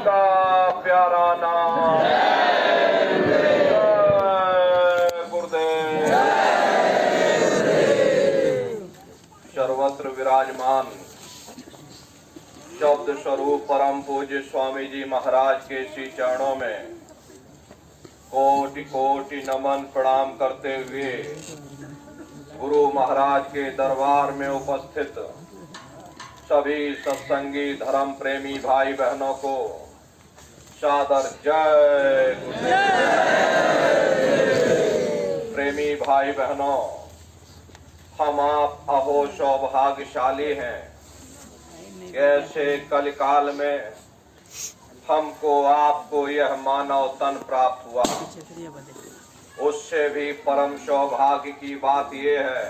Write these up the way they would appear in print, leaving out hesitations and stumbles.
का प्यारा नाम। गुरुदेव सर्वत्र विराजमान शब्द स्वरूप परम पूज्य स्वामी जी महाराज के श्री चरणों में कोटि कोटि नमन प्रणाम करते हुए गुरु महाराज के दरबार में उपस्थित सभी सत्संगी धर्म प्रेमी भाई बहनों को सादर जय गुरुदेव। प्रेमी भाई बहनों, हम आप अहो सौभाग्यशाली हैं। ऐसे कलिकाल में हमको आपको यह मानव तन प्राप्त हुआ। उससे भी परम सौभाग्य की बात यह है,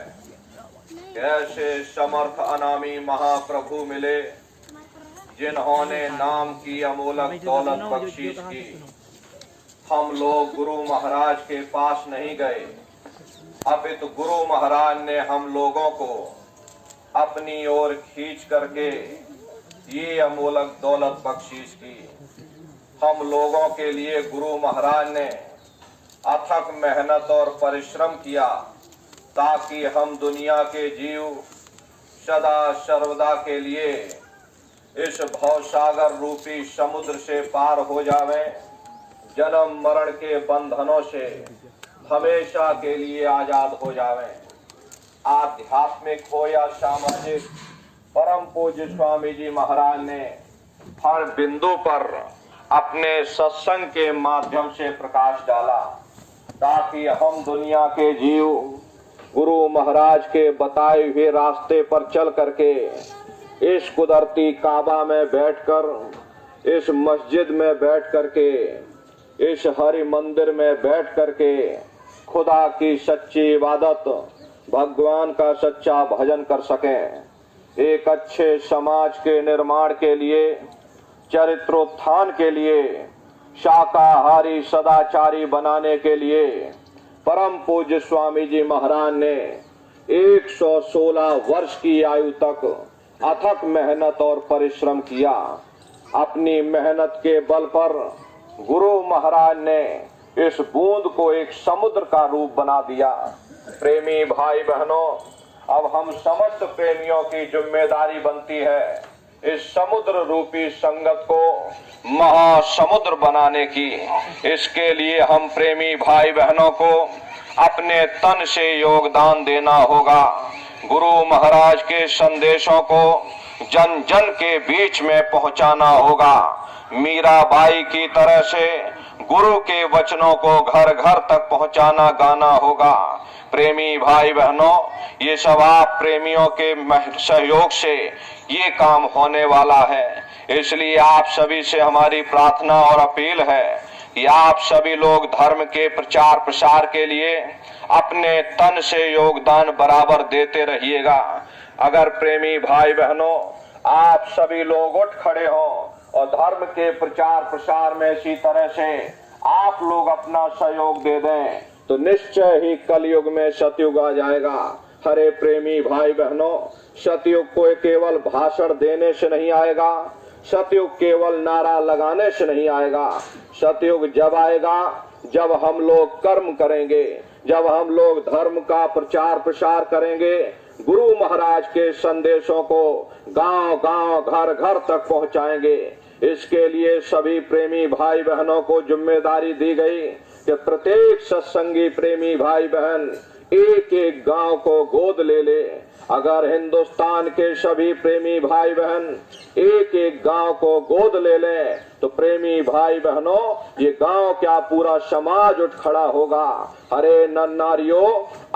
ऐसे समर्थ अनामी महाप्रभु मिले जिन्होंने नाम की अमूलक दौलत बख्शीश की। हम लोग गुरु महाराज के पास नहीं गए, अपितु गुरु महाराज ने हम लोगों को अपनी ओर खींच करके ये अमूलक दौलत बख्शीश की। हम लोगों के लिए गुरु महाराज ने अथक मेहनत और परिश्रम किया ताकि हम दुनिया के जीव सदा सर्वदा के लिए इस भवसागर रूपी समुद्र से पार हो जावें, जन्म मरण के बंधनों से हमेशा के लिए आजाद हो जावें। आध्यात्मिक हो या सामाजिक, परम पूज्य स्वामी जी महाराज ने हर बिंदु पर अपने सत्संग के माध्यम से प्रकाश डाला ताकि हम दुनिया के जीव गुरु महाराज के बताए हुए रास्ते पर चल करके इस कुदरती काबा में बैठकर, इस मस्जिद में बैठ करके, इस हरि मंदिर में बैठ करके खुदा की सच्ची इबादत, भगवान का सच्चा भजन कर सकें। एक अच्छे समाज के निर्माण के लिए, चरित्रोत्थान के लिए, शाकाहारी सदाचारी बनाने के लिए परम पूज्य स्वामी जी महाराज ने 116 वर्ष की आयु तक अथक मेहनत और परिश्रम किया। अपनी मेहनत के बल पर गुरु महाराज ने इस बूंद को एक समुद्र का रूप बना दिया। प्रेमी भाई बहनों, अब हम समस्त प्रेमियों की जिम्मेदारी बनती है इस समुद्र रूपी संगत को महासमुद्र बनाने की। इसके लिए हम प्रेमी भाई बहनों को अपने तन से योगदान देना होगा। गुरु महाराज के संदेशों को जन जन के बीच में पहुंचाना होगा। मीराबाई की तरह से गुरु के वचनों को घर घर तक पहुंचाना गाना होगा। प्रेमी भाई बहनों, ये सब आप प्रेमियों के सहयोग से ये काम होने वाला है। इसलिए आप सभी से हमारी प्रार्थना और अपील है कि आप सभी लोग धर्म के प्रचार प्रसार के लिए अपने तन से योगदान बराबर देते रहिएगा। अगर प्रेमी भाई बहनों आप सभी लोग उठ खड़े हो और धर्म के प्रचार प्रसार में इसी तरह से आप लोग अपना सहयोग दे दें तो निश्चय ही कलयुग में सतयुग आ जाएगा। हरे प्रेमी भाई बहनों, सतयुग को केवल भाषण देने से नहीं आएगा, सतयुग केवल नारा लगाने से नहीं आएगा। सतयुग जब आएगा जब हम लोग कर्म करेंगे, जब हम लोग धर्म का प्रचार प्रसार करेंगे, गुरु महाराज के संदेशों को गांव गांव घर घर तक पहुंचाएंगे। इसके लिए सभी प्रेमी भाई बहनों को जिम्मेदारी दी गई कि प्रत्येक सत्संगी प्रेमी भाई बहन एक एक गांव को गोद ले ले। अगर हिंदुस्तान के सभी प्रेमी भाई बहन एक एक गांव को गोद ले लें तो प्रेमी भाई बहनों ये गांव क्या पूरा समाज उठ खड़ा होगा। अरे नर नारियों,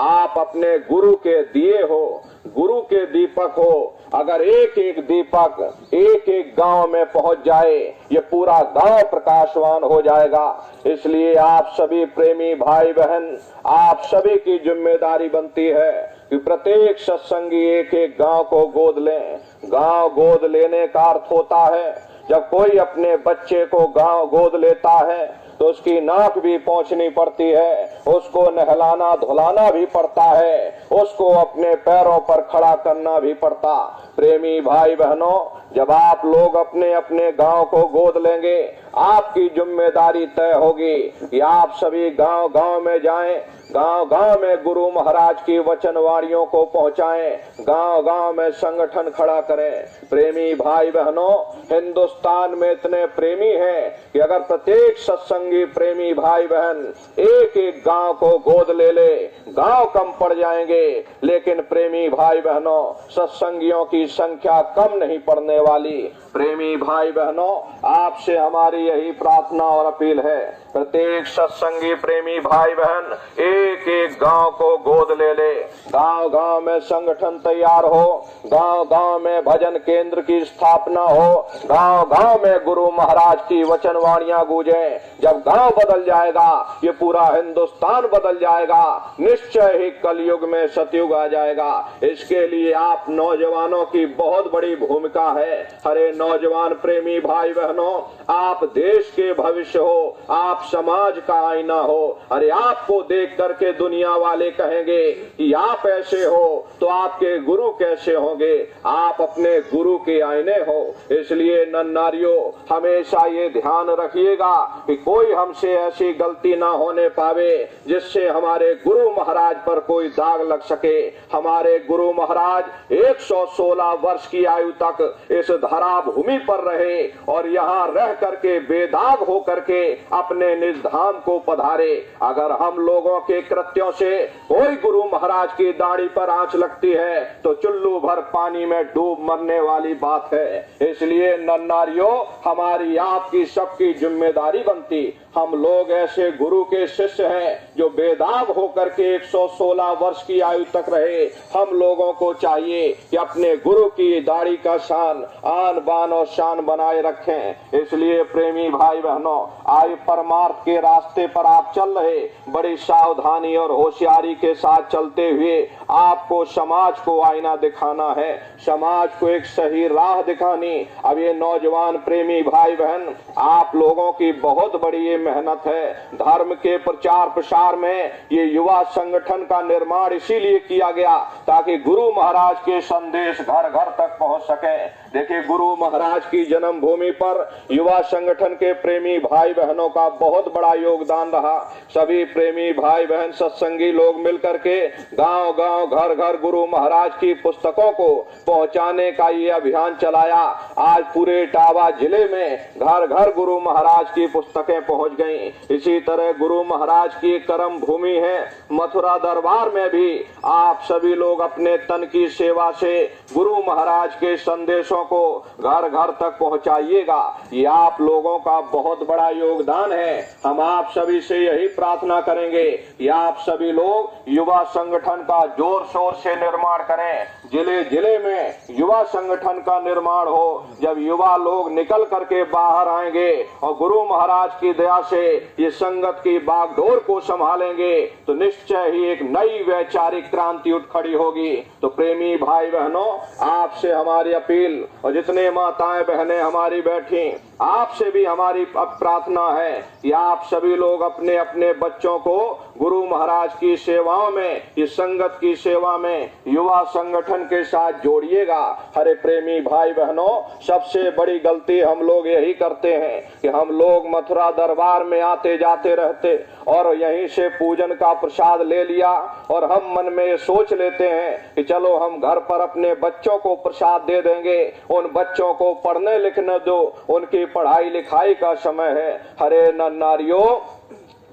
आप अपने गुरु के दिए हो, गुरु के दीपक हो। अगर एक एक दीपक एक एक गांव में पहुंच जाए ये पूरा गांव प्रकाशवान हो जाएगा। इसलिए आप सभी प्रेमी भाई बहन, आप सभी की जिम्मेदारी बनती है कि प्रत्येक सत्संगी एक एक गांव को गोद लें। गांव गोद लेने का अर्थ होता है जब कोई अपने बच्चे को गांव गोद लेता है तो उसकी नाक भी पोंछनी पड़ती है, उसको नहलाना धुलाना भी पड़ता है, उसको अपने पैरों पर खड़ा करना भी पड़ता। प्रेमी भाई बहनों, जब आप लोग अपने अपने गांव को गोद लेंगे, आपकी जिम्मेदारी तय होगी कि आप सभी गांव गांव में जाएं, गांव गांव में गुरु महाराज की वचनवाणियों को पहुंचाएं, गांव गांव में संगठन खड़ा करें। प्रेमी भाई बहनों, हिंदुस्तान में इतने प्रेमी हैं कि अगर प्रत्येक सत्संगी प्रेमी भाई बहन एक एक गांव को गोद ले, गांव कम पड़ जाएंगे, लेकिन प्रेमी भाई बहनों, सत्संगियों की संख्या कम नहीं पड़ने वाली। प्रेमी भाई बहनों, आपसे हमारी यही प्रार्थना और अपील है, प्रत्येक सत्संगी प्रेमी भाई बहन एक एक गांव को गोद ले, गांव गांव में संगठन तैयार हो, गांव गांव में भजन केंद्र की स्थापना हो, गांव गांव में गुरु महाराज की वचनवाणियां गूंजे। जब गांव बदल जाएगा, ये पूरा हिंदुस्तान बदल जाएगा, निश्चय ही कलयुग में सतयुग आ जाएगा। इसके लिए आप नौजवानों की बहुत बड़ी भूमिका है। हरे नौजवान प्रेमी भाई बहनों, आप देश के भविष्य हो, आप समाज का आईना हो। अरे आपको देख करके दुनिया वाले कहेंगे कि आप ऐसे हो तो आपके गुरु कैसे होंगे, आप अपने गुरु के आईने हो। इसलिए नर नारियों, हमेशा ये ध्यान रखिएगा कि कोई हमसे ऐसी गलती ना होने पावे जिससे हमारे गुरु महाराज पर कोई दाग लग सके। हमारे गुरु महाराज 116 वर्ष की आयु तक इस धरा भूमि पर रहे और यहाँ रह करके बेदाग हो करके अपने निज धाम को पधारे। अगर हम लोगों के कृत्यों से कोई गुरु महाराज की दाढ़ी पर आंच लगती है तो चुल्लू भर पानी में डूब मरने वाली बात है। इसलिए नर नारियों, हमारी आपकी सबकी जिम्मेदारी बनती, हम लोग ऐसे गुरु के शिष्य हैं जो बेदाग होकर के 116 वर्ष की आयु तक रहे। हम लोगों को चाहिए कि अपने गुरु की दाढ़ी का शान, आन बान और शान बनाए रखें। इसलिए प्रेमी भाई बहनों, आयु परमार्थ के रास्ते पर आप चल रहे, बड़ी सावधानी और होशियारी के साथ चलते हुए आपको समाज को आईना दिखाना है, समाज को एक सही राह दिखानी। अब ये नौजवान प्रेमी भाई बहन, आप लोगों की बहुत बड़ी ये मेहनत है। धर्म के प्रचार प्रसार में ये युवा संगठन का निर्माण इसीलिए किया गया ताकि गुरु महाराज के संदेश घर घर तक पहुंच सके। देखिए, गुरु महाराज की जन्मभूमि पर युवा संगठन के प्रेमी भाई बहनों का बहुत बड़ा योगदान रहा। सभी प्रेमी भाई बहन सत्संगी लोग मिलकर के गांव गांव घर घर गुरु महाराज की पुस्तकों को पहुंचाने का ये अभियान चलाया। आज पूरे इटावा जिले में घर घर गुरु महाराज की पुस्तकें पहुंच गईं। इसी तरह गुरु महाराज की कर्म भूमि है मथुरा दरबार में भी आप सभी लोग अपने तन की सेवा से गुरु महाराज के संदेशों को घर घर तक पहुंचाइएगा। ये आप लोगों का बहुत बड़ा योगदान है। हम आप सभी से यही प्रार्थना करेंगे कि आप सभी लोग युवा संगठन का जोर शोर से निर्माण करें। जिले जिले में युवा संगठन का निर्माण हो। जब युवा लोग निकल करके बाहर आएंगे और गुरु महाराज की दया से ये संगत की बागडोर को संभालेंगे तो निश्चय ही एक नई वैचारिक क्रांति उठ खड़ी होगी। तो प्रेमी भाई बहनों, आपसे हमारी अपील, और जितने माताएं बहनें हमारी बैठी, आपसे भी हमारी प्रार्थना है कि आप सभी लोग अपने अपने बच्चों को गुरु महाराज की सेवाओं में, इस संगत की सेवा में युवा संगठन के साथ जोड़िएगा। हरे प्रेमी भाई बहनों, सबसे बड़ी गलती हम लोग यही करते हैं कि हम लोग मथुरा दरबार में आते जाते रहते और यहीं से पूजन का प्रसाद ले लिया और हम मन में ये सोच लेते हैं कि चलो हम घर पर अपने बच्चों को प्रसाद दे देंगे, उन बच्चों को पढ़ने लिखने दो, उनकी पढ़ाई लिखाई का समय है। हरे नर नारियों,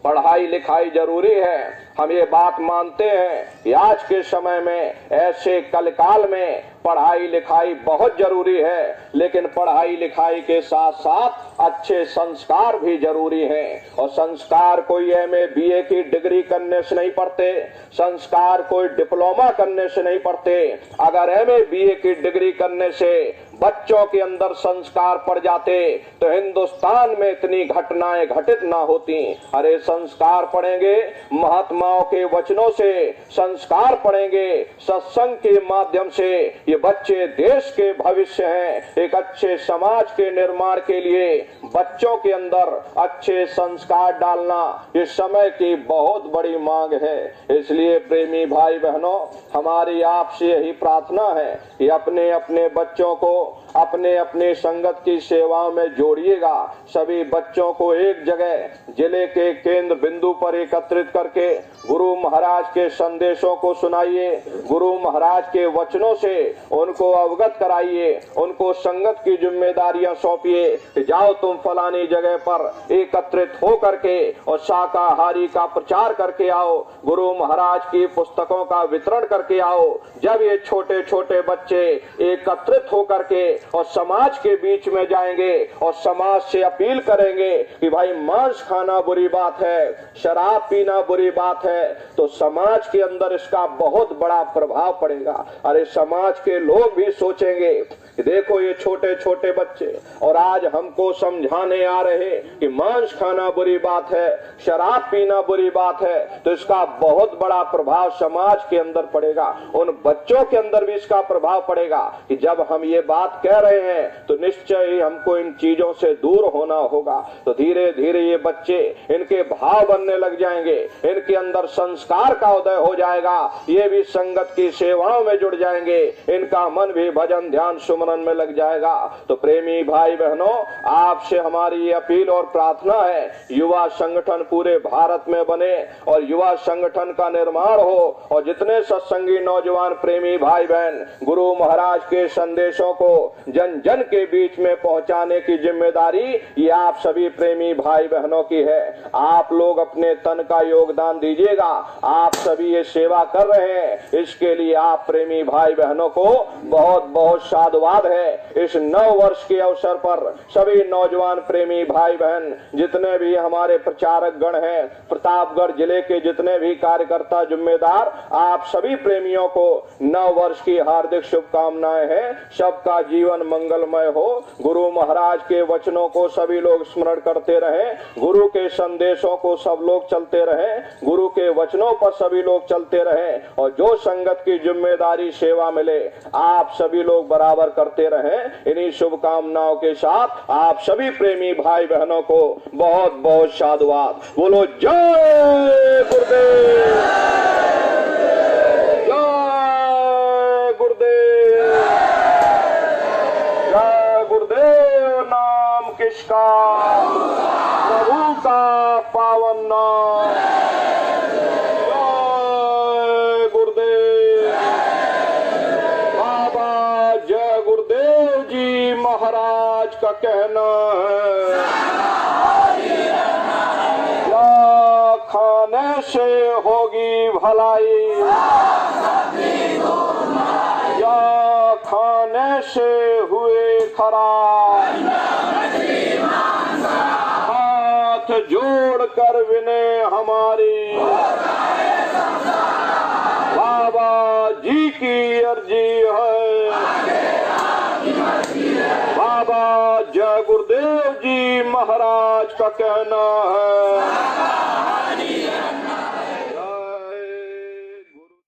पढ़ाई लिखाई जरूरी है। हम ये बात मानते हैं कि आज के समय में, ऐसे कलकाल में पढ़ाई लिखाई बहुत जरूरी है, लेकिन पढ़ाई लिखाई के साथ साथ अच्छे संस्कार भी जरूरी हैं। और संस्कार कोई एमए बीए की डिग्री करने से नहीं पढ़ते, संस्कार कोई डिप्लोमा करने से नहीं पढ़ते। अगर एमए बीए की डिग्री करने से बच्चों के अंदर संस्कार पड़ जाते तो हिंदुस्तान में इतनी घटनाएं घटित ना होती। अरे संस्कार पढ़ेंगे महात्माओं के वचनों से, संस्कार पढ़ेंगे सत्संग के माध्यम से। ये बच्चे देश के भविष्य हैं। एक अच्छे समाज के निर्माण के लिए बच्चों के अंदर अच्छे संस्कार डालना इस समय की बहुत बड़ी मांग है। इसलिए प्रेमी भाई बहनों, हमारी आपसे यही प्रार्थना है कि अपने अपने बच्चों को अपने अपने संगत की सेवाओं में जोड़िएगा। सभी बच्चों को एक जगह जिले के केंद्र बिंदु पर एकत्रित करके गुरु महाराज के संदेशों को सुनाइए, गुरु महाराज के वचनों से उनको अवगत कराइए, उनको संगत की जिम्मेदारियां सौंपिए कि जाओ तुम फलानी जगह पर एकत्रित हो करके और शाकाहारी का प्रचार करके आओ, गुरु महाराज की पुस्तकों का वितरण करके आओ। जब ये छोटे छोटे बच्चे एकत्रित हो करके और समाज के बीच में जाएंगे और समाज से अपील करेंगे कि भाई मांस खाना बुरी बात है, शराब पीना बुरी बात है, तो समाज के अंदर इसका बहुत बड़ा प्रभाव पड़ेगा। अरे समाज के लोग भी सोचेंगे कि देखो ये छोटे छोटे बच्चे और आज हमको समझाने आ रहे कि मांस खाना बुरी बात है, शराब पीना बुरी बात है, तो इसका बहुत बड़ा प्रभाव समाज के अंदर पड़ेगा। उन बच्चों के अंदर भी इसका प्रभाव पड़ेगा कि जब हम ये बात कह रहे हैं तो निश्चय ही हमको इन चीजों से दूर होना होगा। तो धीरे धीरे ये बच्चे, इनके भाव बनने लग जाएंगे, इनके अंदर संस्कार का उदय हो जाएगा, ये भी संगत की सेवाओं में जुड़ जाएंगे, इनका मन भी भजन ध्यान सुमरन में लग जाएगा। तो प्रेमी भाई बहनों, आपसे हमारी अपील और प्रार्थना है, युवा संगठन पूरे भारत में बने और युवा संगठन का निर्माण हो और जितने सत्संगी नौजवान प्रेमी भाई बहन गुरु महाराज के संदेशों को जन जन के बीच में पहुंचाने की जिम्मेदारी ये आप सभी प्रेमी भाई बहनों की है। आप लोग अपने तन का योगदान दीजिएगा। आप सभी ये सेवा कर रहे हैं, इसके लिए आप प्रेमी भाई बहनों को बहुत बहुत साधुवाद है। इस नव वर्ष के अवसर पर सभी नौजवान प्रेमी भाई बहन जितने भी हमारे प्रचारक गण हैं, प्रतापगढ़ जिले के जितने भी कार्यकर्ता जिम्मेदार, आप सभी प्रेमियों को नव वर्ष की हार्दिक शुभकामनाएं हैं। सबका जीवन मंगलमय हो। गुरु महाराज के वचनों को सभी लोग स्मरण करते रहें, गुरु के संदेशों को सब लोग चलते रहें, गुरु के वचनों पर सभी लोग चलते रहें और जो संगत की जिम्मेदारी सेवा मिले आप सभी लोग बराबर करते रहें। इन्हीं शुभकामनाओं के साथ आप सभी प्रेमी भाई बहनों को बहुत बहुत साधुवाद। बोलो जय गुरुदेव, जय गुरुदेव, जय गुरुदेव। नाम किसका? प्रभु का पावन नाम। जय गुरुदेव। बाबा जय गुरुदेव जी महाराज का कहना है, या खाने से होगी भलाई, या खाने से हुए खराब, हाथ जोड़ कर विनय हमारी, बाबा जी की अर्जी है। बाबा जय गुरुदेव जी महाराज का कहना है।